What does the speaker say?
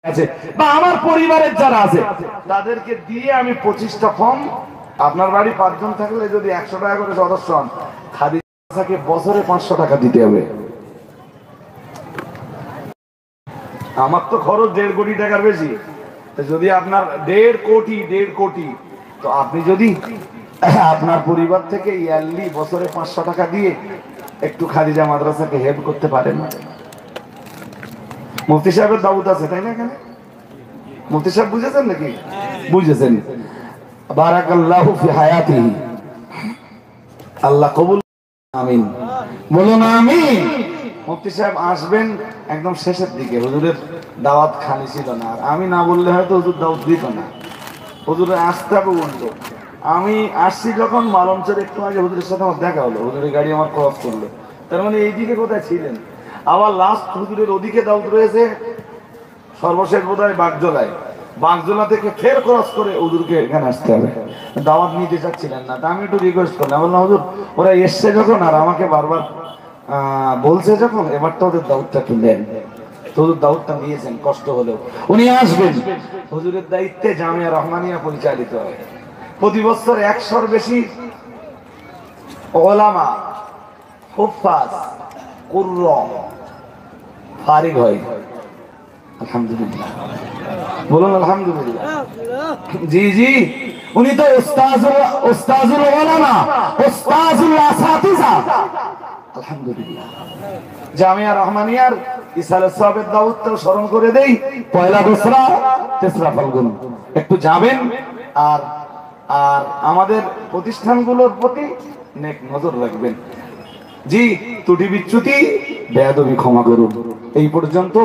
আছে বা আমার পরিবারের যারা আছে তাদেরকে দিয়ে আমি 25টা ফর্ম, আপনার বাড়ি 5 জন থাকলে যদি 100 টাকা করে সদস্য হন, খাদিজাকে বছরে 500 টাকা দিতে হবে। আমার তো খরচ 1.5 কোটি টাকার বেশি, যদি আপনার 1.5 কোটি, তো আপনি যদি আপনার পরিবার থেকে ইয়ারলি বছরে 500 টাকা দিয়ে একটু খাদিজা মাদ্রাসাকে হেল্প করতে পারেন। মুফতি সাহেবের দাউদ আছে তাই না? এখানে মুফতি সাহেব বুঝেছেন নাকি? বুঝেছেন। বারাকাল্লাহু ফি হায়াতিহি, আল্লাহ কবুল, আমিন বলুন আমিন। মুফতি সাহেব আসবেন একদম শেষের দিকে, হুজুরের দাওয়াত খালি ছিল না, আর আমি না বললে হয়তো হুজুর দাওয়াত দিত না। হুজুরের আসতে হবে উল্টো। আমি আসছি যখন মালঞ্চের একটু আগে হুজুরের সাথে আমার দেখা হলো, হুজুরের গাড়ি আমার ক্রস করলো, তার মানে এইদিকে কোথায় ছিলেন। আবার লাস্ট হুজুরের ওদিকে দাউদ রয়েছে, সর্বশেষ বোধ হয় বাগজোলায়, বাগজোলা থেকে ফের ক্রস করে হুজুরকে এখানে আসতে হবে। দাওয়াত নিতে চাচ্ছিলেন না, তা আমি একটু রিকোয়েস্ট করলাম, বললাম হুজুর ওরা এসছে যখন আর আমাকে বারবার বলছে যখন, এবার তো ওদের দাউদটা একটু নেন। হুজুর দাউদটা নিয়েছেন কষ্ট হলেও, উনি আসবেন। হুজুরের দায়িত্বে জামিয়া রহমানিয়া পরিচালিত হয়। প্রতি বছর 100-র বেশি ওলামা, হুফাজ, কুররা ফারিগ হয়। আলহামদুলিল্লাহ বলুন আলহামদুলিল্লাহ। জি জি, উনি তো উস্তাজুল উলামা, উস্তাজুল আসাতিজা। আলহামদুলিল্লাহ। জামিয়া রহমানিয়ার ইসালে সাহেবের দাউদটা স্মরণ করে দেই, পয়লা দোসরা তেসরা ফাল্গুন একটু যাবেন, আর আর আমাদের প্রতিষ্ঠানগুলোর প্রতি নেক নজর রাখবেন। জি, ত্রুটি বিচ্যুতি বেয়াদবি ক্ষমা করুন। এই পর্যন্ত।